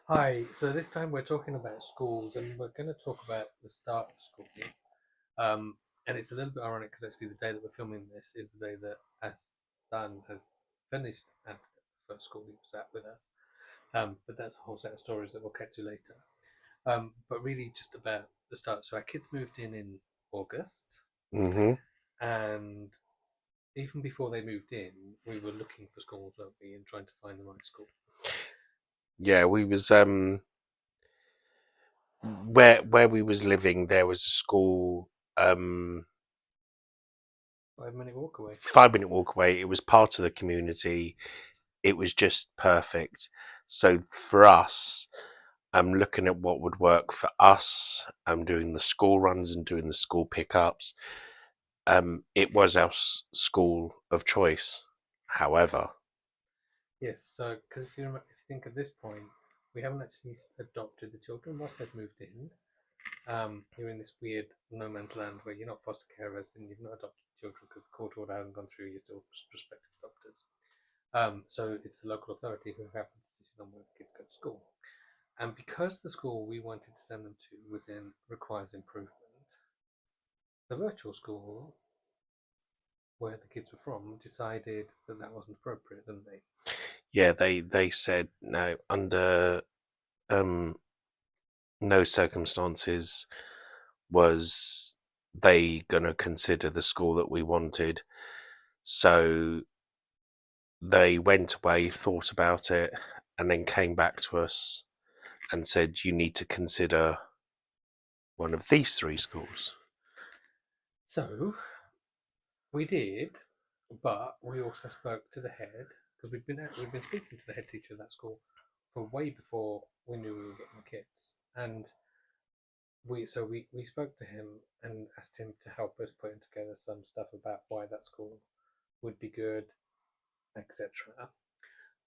Hi, so this time we're talking about schools and we're going to talk about the start of school. Um, and it's a little bit ironic because actually the day that we're filming this is the day that our son has finished at the first school he was at with us. But that's a whole set of stories that we'll get to later. But really just about the start. So our kids moved in August, hmm and even before they moved in, we were looking for schools, weren't we, and trying to find the right school. Yeah, we was where we was living. There was a school 5 minute walk away. 5 minute walk away. It was part of the community. It was just perfect. So for us, I'm looking at what would work for us. I'm doing the school runs and doing the school pickups. It was our school of choice. However, Yes, so because if you think at this point, we haven't actually adopted the children whilst they've moved in. You're in this weird no man's land where you're not foster carers and you've not adopted children because the court order hasn't gone through. You're still prospective adopters. So it's the local authority who have the decision on where the kids go to school. And because the school we wanted to send them to requires improvement, the virtual school where the kids were from decided that that wasn't appropriate, didn't they? yeah, they said no under um no circumstances was they going to consider the school that we wanted. So they went away, thought about it, and then came back to us and said, you need to consider one of these three schools. So we did, but we also spoke to the head because we'd been speaking to the head teacher of that school for way before we knew we were getting the kids, and we spoke to him and asked him to help us putting together some stuff about why that school would be good, etc.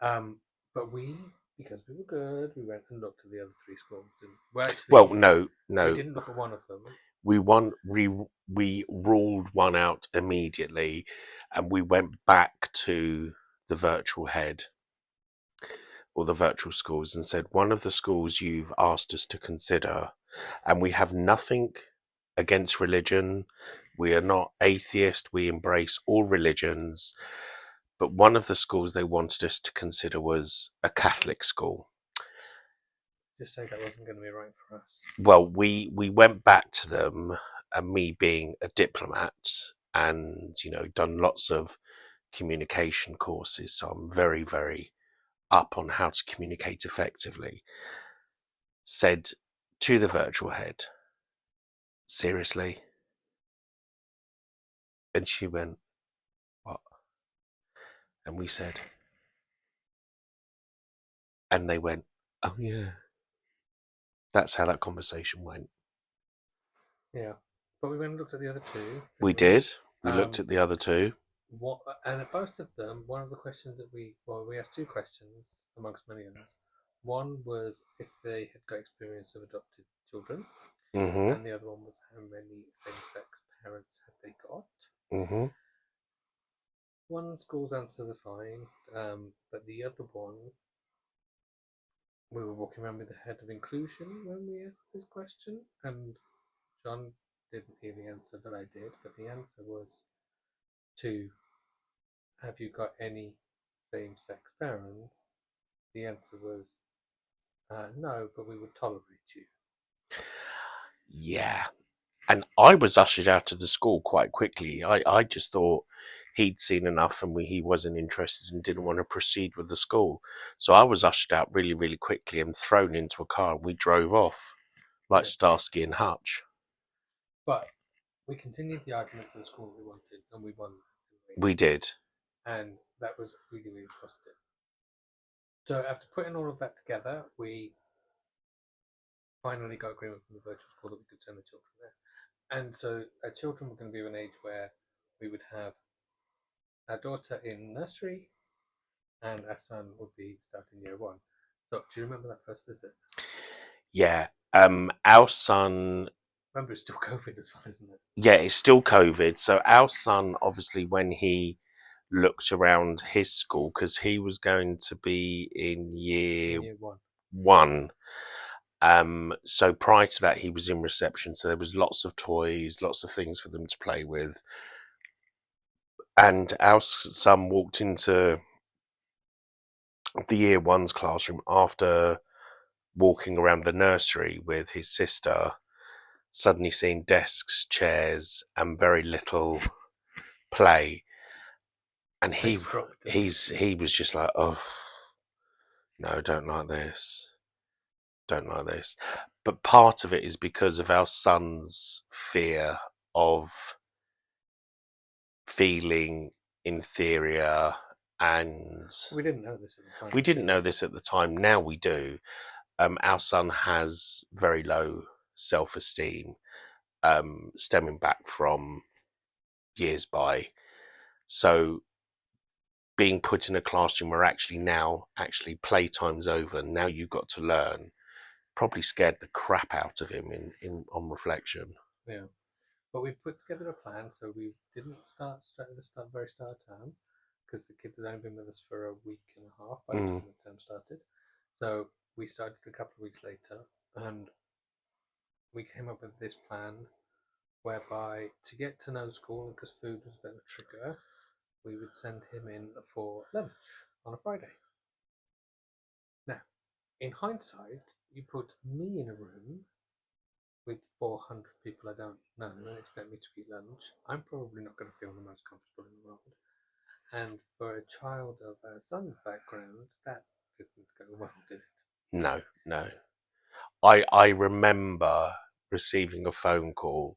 Um, but because we were good, we went and looked at the other three schools. And well, Well, actually, no, we no. didn't look at one of them. We ruled one out immediately, and we went back to the virtual head or the virtual schools and said, one of the schools you've asked us to consider, and we have nothing against religion. We are not atheist. We embrace all religions. But one of the schools they wanted us to consider was a Catholic school. Just say that wasn't going to be right for us. Well, we went back to them, and me being a diplomat and done lots of communication courses, so I'm very very up on how to communicate effectively. Said to the virtual head, seriously, and she went, what? And we said, and they went, oh yeah. That's how that conversation went. Yeah, but we went and looked at the other two, We didn't we? did. We looked Um, at the other two. what and at both of them, one of the questions that we asked two questions amongst many others. One was if they had got experience of adopted children, hmm and the other one was how many same-sex parents had they got. hmm One school's answer was fine, but the other one, we were walking around with the head of inclusion when we asked this question, and John didn't hear the answer, but I did. But the answer was to have you got any same-sex parents? The answer was no, but we would tolerate you. Yeah. And I was ushered out of the school quite quickly. I just thought he'd seen enough and he wasn't interested and didn't want to proceed with the school. So I was ushered out really, really quickly and thrown into a car, and we drove off like Yes, Starsky and Hutch. but we continued the argument for the school we wanted, and we won that, We did. and that was really, really positive. So after putting all of that together, we finally got agreement from the virtual school that we could send the children there. And so our children were going to be of an age where we would have our daughter in nursery and our son would be starting year one. So do you remember that first visit? Yeah. Our son, Remember, it's still COVID as well, isn't it? yeah, it's still COVID. So our son, obviously, when he looked around his school, because he was going to be in In year one. one. So prior to that, he was in reception, so there was lots of toys, lots of things for them to play with. And our son walked into the year one's classroom after walking around the nursery with his sister, suddenly seeing desks, chairs, and very little play. And His face dropped. he was just like, oh no, don't like this. Don't like this. But part of it is because of our son's fear of feeling inferior, and We didn't know this at the time. we didn't know this at the time. Now we do. Our son has very low self-esteem, stemming back from years by. So being put in a classroom where actually playtime's over, now you've got to learn, probably scared the crap out of him in on reflection. Yeah. But we put together a plan, so we didn't start straight at the very start of term, because the kids had only been with us for a week and a half by the time the term started. So we started a couple of weeks later, and we came up with this plan whereby, to get to know school, because food was a bit of a trigger, we would send him in for lunch on a Friday. Now, in hindsight, you put me in a room with 400 people I don't know and expect me to eat lunch, I'm probably not going to feel the most comfortable in the world. And for a child of our son's background, that didn't go well, did it? No, no. I remember receiving a phone call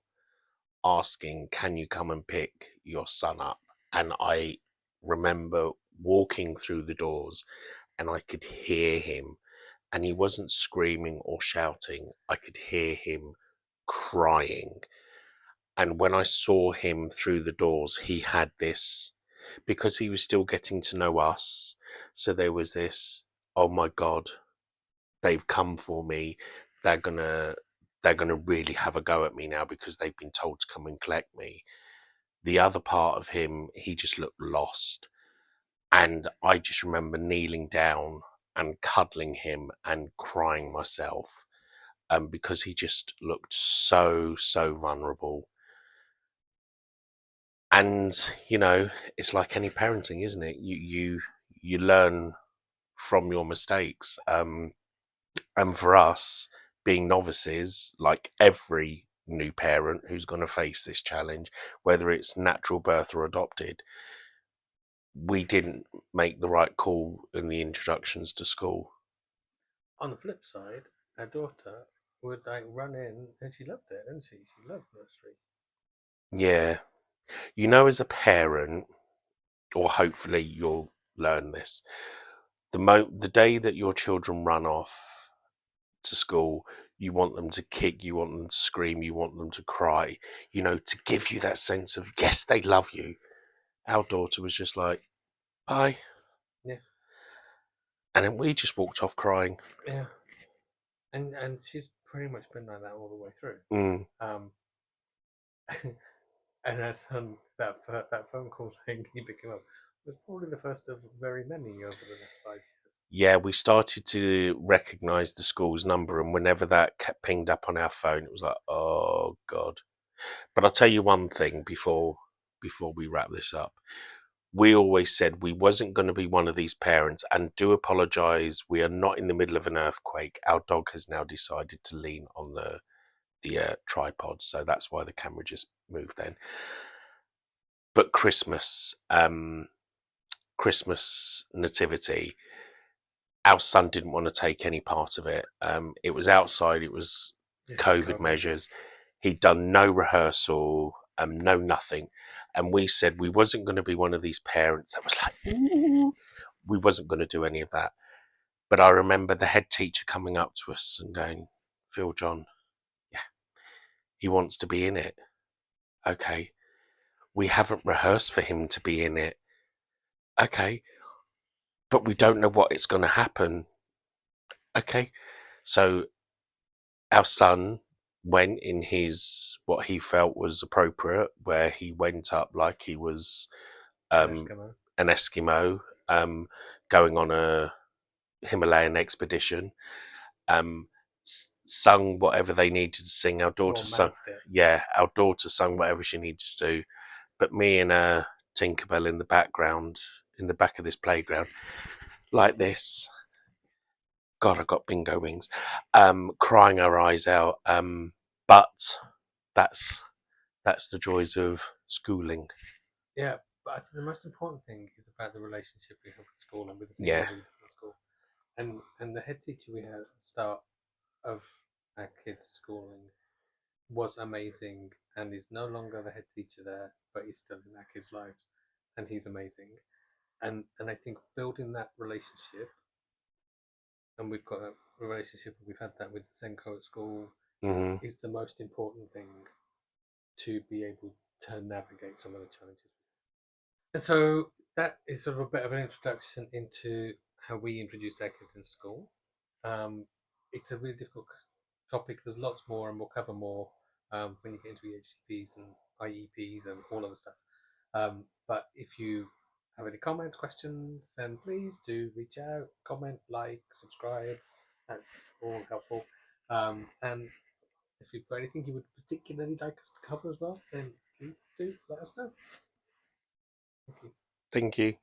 asking, "Can you come and pick your son up?" And I remember walking through the doors, and I could hear him, and he wasn't screaming or shouting. I could hear him crying. And when I saw him through the doors, he had this, because he was still getting to know us. So there was this, oh my God, they've come for me. They're gonna really have a go at me now because they've been told to come and collect me. The other part of him, he just looked lost. And I just remember kneeling down and cuddling him and crying myself, because he just looked so vulnerable. And it's like any parenting, isn't it? You learn from your mistakes. And for us, being novices, like every new parent who's going to face this challenge, whether it's natural birth or adopted, we didn't make the right call in the introductions to school. On the flip side, our daughter would run in, and she loved it, didn't she? She loved nursery. Yeah. As a parent, or hopefully you'll learn this, the day that your children run off to school, you want them to kick, you want them to scream, you want them to cry, to give you that sense of, yes, they love you. Our daughter was just like, bye. Yeah. And then we just walked off crying. Yeah. And she's pretty much been like that all the way through. Mm. And her son, that phone call saying, "Can you pick him up?" was probably the first of very many over the next 5 years. Yeah, we started to recognise the school's number, and whenever that kept pinged up on our phone, it was like, oh God. But I'll tell you one thing before we wrap this up. We always said we wasn't going to be one of these parents, and do apologise. We are not in the middle of an earthquake. Our dog has now decided to lean on the tripod, so that's why the camera just moved then. But Christmas nativity, our son didn't want to take any part of it. It was outside. It was COVID measures. He'd done no rehearsal, no nothing. And we said we wasn't going to be one of these parents that was like, ooh. We wasn't going to do any of that. But I remember the head teacher coming up to us and going, Phil John, yeah, he wants to be in it. Okay. We haven't rehearsed for him to be in it. Okay. But we don't know what it's going to happen. Okay. So our son went in his, what he felt was appropriate, where he went up like he was an Eskimo, going on a Himalayan expedition. sung whatever they needed to sing. Our daughter Or sung, mouthed it. our daughter sung whatever she needed to do. But me and Tinkerbell in the background, in the back of this playground, like this. God, I got bingo wings. Crying our eyes out. But that's the joys of schooling. Yeah, but I think the most important thing is about the relationship we have with school and with the senior Yeah. leaders at school. And the head teacher we had at the start of our kids' schooling was amazing and is no longer the head teacher there, but he's still in our kids' lives, and he's amazing. And I think building that relationship, and we've got a relationship, we've had that with Senko at school, Hmm. is the most important thing to be able to navigate some of the challenges. And so that is sort of a bit of an introduction into how we introduced our kids in school. Um, it's a really difficult topic. There's lots more, and we'll cover more when you get into EHCPs and IEPs and all of the stuff. But if you have any comments, questions, then please do reach out, comment, like, subscribe. That's all helpful. And if you've got anything you would particularly like us to cover as well, then please do let us know. Thank you. Thank you.